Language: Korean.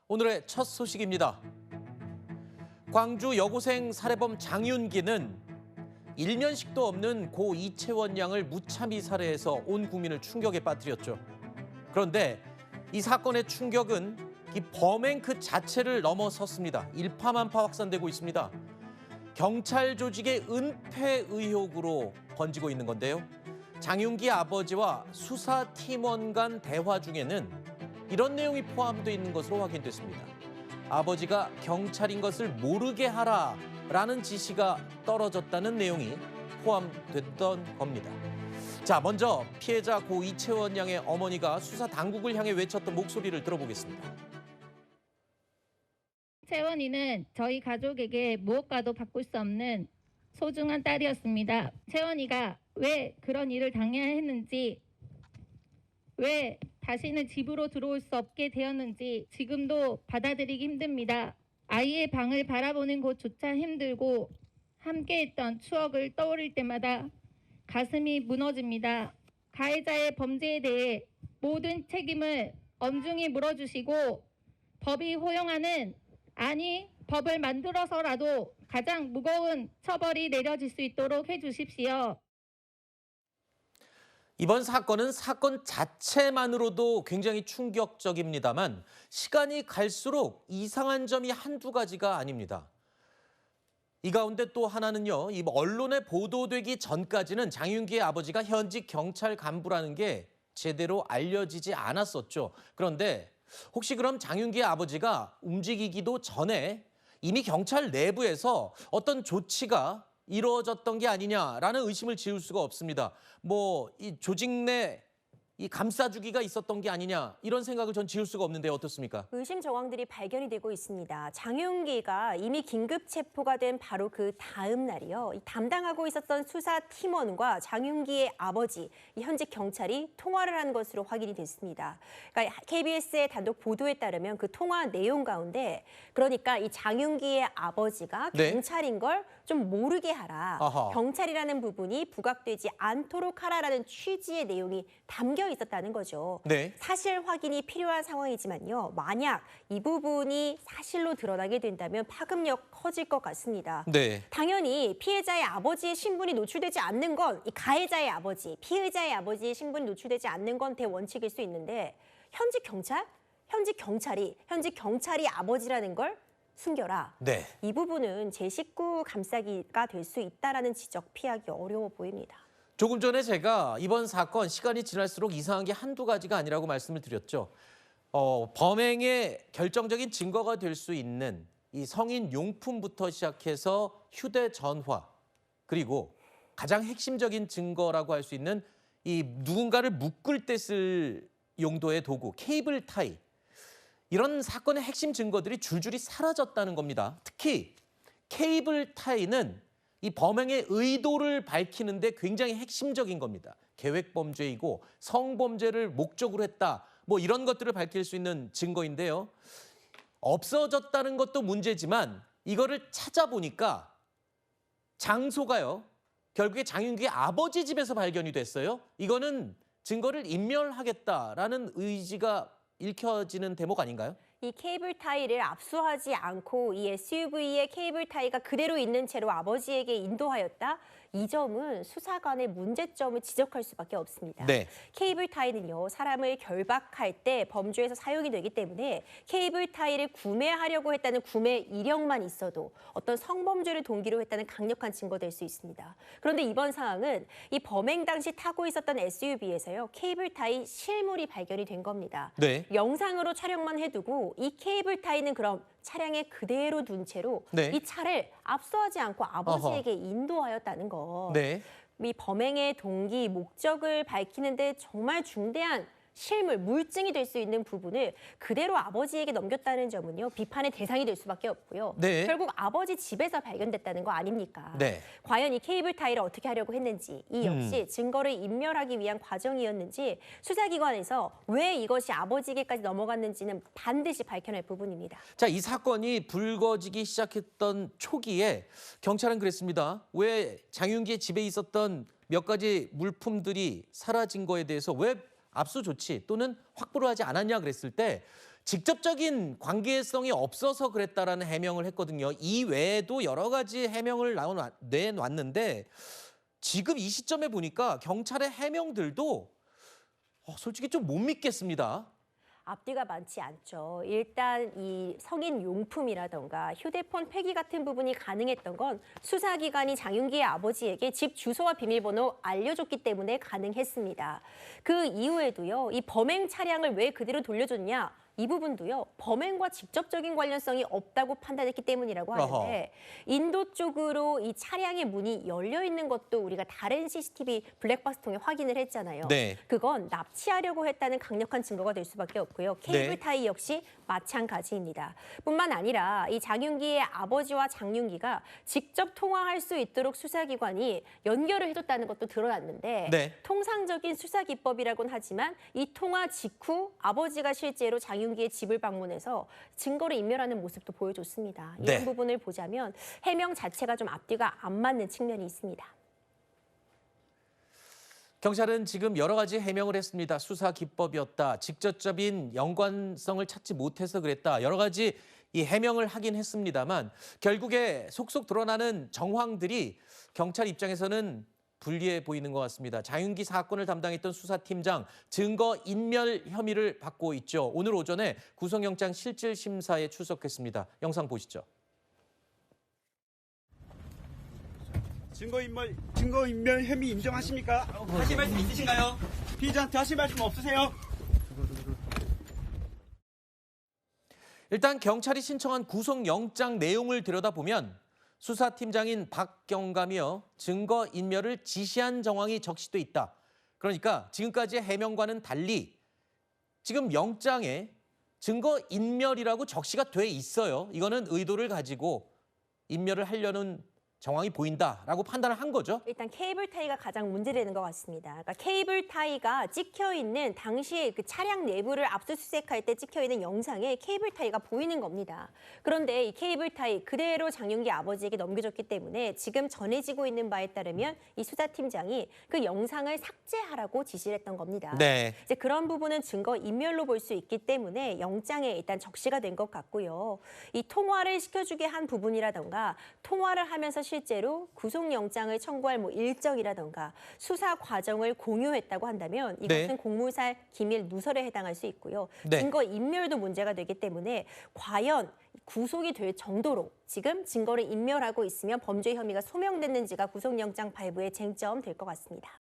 오늘의 첫 소식입니다. 광주 여고생 살해범 장윤기는 일면식도 없는 고 이채원 양을 무참히 살해해서 온 국민을 충격에 빠뜨렸죠. 그런데 이 사건의 충격은 이 범행 그 자체를 넘어섰습니다. 일파만파 확산되고 있습니다. 경찰 조직의 은폐 의혹으로 번지고 있는 건데요. 장윤기 아버지와 수사팀원 간 대화 중에는 이런 내용이 포함되어 있는 것으로 확인됐습니다. 아버지가 경찰인 것을 모르게 하라라는 지시가 떨어졌다는 내용이 포함됐던 겁니다. 자, 먼저 피해자 고 이채원 양의 어머니가 수사 당국을 향해 외쳤던 목소리를 들어보겠습니다. 채원이는 저희 가족에게 무엇과도 바꿀 수 없는 소중한 딸이었습니다. 채원이가 왜 그런 일을 당해야 했는지, 왜 다시는 집으로 들어올 수 없게 되었는지 지금도 받아들이기 힘듭니다. 아이의 방을 바라보는 것조차 힘들고 함께했던 추억을 떠올릴 때마다 가슴이 무너집니다. 가해자의 범죄에 대해 모든 책임을 엄중히 물어주시고 법이 허용하는, 아니 법을 만들어서라도 가장 무거운 처벌이 내려질 수 있도록 해주십시오. 이번 사건은 사건 자체만으로도 굉장히 충격적입니다만 시간이 갈수록 이상한 점이 한두 가지가 아닙니다. 이 가운데 또 하나는요, 이 언론에 보도되기 전까지는 장윤기의 아버지가 현직 경찰 간부라는 게 제대로 알려지지 않았었죠. 그런데 혹시 그럼 장윤기의 아버지가 움직이기도 전에 이미 경찰 내부에서 어떤 조치가 이루어졌던 게 아니냐라는 의심을 지울 수가 없습니다. 이 조직 내 이 감싸주기가 있었던 게 아니냐, 이런 생각을 전 지울 수가 없는데 어떻습니까? 의심 정황들이 발견이 되고 있습니다. 장윤기가 이미 긴급 체포가 된 바로 그 다음 날이요. 담당하고 있었던 수사팀원과 장윤기의 아버지, 현직 경찰이 통화를 한 것으로 확인이 됐습니다. 그러니까 KBS의 단독 보도에 따르면 그 통화 내용 가운데, 그러니까 이 장윤기의 아버지가 네. 경찰인 걸 좀 모르게 하라. 아하. 경찰이라는 부분이 부각되지 않도록 하라라는 취지의 내용이 담겨 있었다는 거죠. 네. 사실 확인이 필요한 상황이지만요. 만약 이 부분이 사실로 드러나게 된다면 파급력 커질 것 같습니다. 네. 당연히 피해자의 아버지의 신분이 노출되지 않는 건, 이 가해자의 아버지, 피의자의 아버지의 신분이 노출되지 않는 건 대원칙일 수 있는데, 현직 경찰이 아버지라는 걸 숨겨라. 네. 이 부분은 제 식구 감싸기가 될 수 있다라는 지적 피하기 어려워 보입니다. 조금 전에 제가 이번 사건 시간이 지날수록 이상한 게 한두 가지가 아니라고 말씀을 드렸죠. 범행의 결정적인 증거가 될 수 있는 이 성인 용품부터 시작해서 휴대전화, 그리고 가장 핵심적인 증거라고 할 수 있는 이 누군가를 묶을 때 쓸 용도의 도구, 케이블 타이. 이런 사건의 핵심 증거들이 줄줄이 사라졌다는 겁니다. 특히 케이블 타이는 이 범행의 의도를 밝히는 데 굉장히 핵심적인 겁니다. 계획 범죄이고 성범죄를 목적으로 했다, 이런 것들을 밝힐 수 있는 증거인데요. 없어졌다는 것도 문제지만 이거를 찾아보니까 장소가요, 결국에 장윤기의 아버지 집에서 발견이 됐어요. 이거는 증거를 인멸하겠다라는 의지가 읽혀지는 대목 아닌가요? 이 케이블 타이를 압수하지 않고 이 SUV의 케이블 타이가 그대로 있는 채로 아버지에게 인도하였다? 이 점은 수사관의 문제점을 지적할 수밖에 없습니다. 네. 케이블 타이는요, 사람을 결박할 때 범죄에서 사용이 되기 때문에 케이블 타이를 구매하려고 했다는 구매 이력만 있어도 어떤 성범죄를 동기로 했다는 강력한 증거가 될 수 있습니다. 그런데 이번 상황은 이 범행 당시 타고 있었던 SUV에서요, 케이블 타이 실물이 발견이 된 겁니다. 네. 영상으로 촬영만 해두고 이 케이블 타이는 그럼 차량에 그대로 둔 채로 네. 이 차를 압수하지 않고 아버지에게 인도하였다는 거. 네. 이 범행의 동기, 목적을 밝히는데 정말 중대한 실물, 물증이 될 수 있는 부분을 그대로 아버지에게 넘겼다는 점은요, 비판의 대상이 될 수밖에 없고요. 네. 결국 아버지 집에서 발견됐다는 거 아닙니까? 네. 과연 이 케이블 타이를 어떻게 하려고 했는지, 이 역시 증거를 인멸하기 위한 과정이었는지 수사기관에서 왜 이것이 아버지에게까지 넘어갔는지는 반드시 밝혀낼 부분입니다. 자, 이 사건이 불거지기 시작했던 초기에 경찰은 그랬습니다. 왜 장윤기의 집에 있었던 몇 가지 물품들이 사라진 거에 대해서 왜 압수 조치 또는 확보를 하지 않았냐 그랬을 때 직접적인 관계성이 없어서 그랬다라는 해명을 했거든요. 이 외에도 여러 가지 해명을 내놨는데 지금 이 시점에 보니까 경찰의 해명들도 솔직히 좀 못 믿겠습니다. 앞뒤가 많지 않죠. 일단 이 성인 용품이라던가 휴대폰 폐기 같은 부분이 가능했던 건 수사기관이 장윤기의 아버지에게 집 주소와 비밀번호 알려줬기 때문에 가능했습니다. 그 이후에도요, 이 범행 차량을 왜 그대로 돌려줬냐? 이 부분도요, 범행과 직접적인 관련성이 없다고 판단했기 때문이라고 하는데 인도 쪽으로 이 차량의 문이 열려 있는 것도 우리가 다른 CCTV 블랙박스 통해 확인을 했잖아요. 네. 그건 납치하려고 했다는 강력한 증거가 될 수밖에 없고요. 케이블 네. 타이 역시 마찬가지입니다. 뿐만 아니라 이 장윤기의 아버지와 장윤기가 직접 통화할 수 있도록 수사기관이 연결을 해뒀다는 것도 드러났는데 네. 통상적인 수사 기법이라고는 하지만 이 통화 직후 아버지가 실제로 장윤기의 집을 방문해서 증거를 인멸하는 모습도 보여줬습니다. 이런 네. 부분을 보자면 해명 자체가 좀 앞뒤가 안 맞는 측면이 있습니다. 경찰은 지금 여러 가지 해명을 했습니다. 수사 기법이었다. 직접적인 연관성을 찾지 못해서 그랬다. 여러 가지 이 해명을 하긴 했습니다만 결국에 속속 드러나는 정황들이 경찰 입장에서는 불리해 보이는 것 같습니다. 장윤기 사건을 담당했던 수사팀장 증거 인멸 혐의를 받고 있죠. 오늘 오전에 구속영장 실질 심사에 출석했습니다. 영상 보시죠. 증거인멸 혐의 인정하십니까? 하실 말씀 있으신가요? 피의자한테 하실 말씀 없으세요? 일단 경찰이 신청한 구속영장 내용을 들여다보면 수사팀장인 박경감이요. 증거인멸을 지시한 정황이 적시돼 있다. 그러니까 지금까지의 해명과는 달리 지금 영장에 증거인멸이라고 적시가 돼 있어요. 이거는 의도를 가지고 인멸을 하려는 정황이 보인다라고 판단을 한 거죠. 일단 케이블 타이가 가장 문제되는 것 같습니다. 그러니까 케이블 타이가 찍혀 있는 당시에 그 차량 내부를 압수수색할 때 찍혀 있는 영상에 케이블 타이가 보이는 겁니다. 그런데 이 케이블 타이 그대로 장윤기 아버지에게 넘겨줬기 때문에 지금 전해지고 있는 바에 따르면 이 수사팀장이 그 영상을 삭제하라고 지시를 했던 겁니다. 네. 이제 그런 부분은 증거 인멸로 볼 수 있기 때문에 영장에 일단 적시가 된 것 같고요. 이 통화를 시켜주게 한 부분이라던가 통화를 하면서 실제로 구속영장을 청구할 일정이라던가 수사 과정을 공유했다고 한다면 이것은 네. 공무살 기밀 누설에 해당할 수 있고요. 네. 증거 인멸도 문제가 되기 때문에 과연 구속이 될 정도로 지금 증거를 인멸하고 있으면 범죄 혐의가 소명됐는지가 구속영장 발부의 쟁점 될 것 같습니다.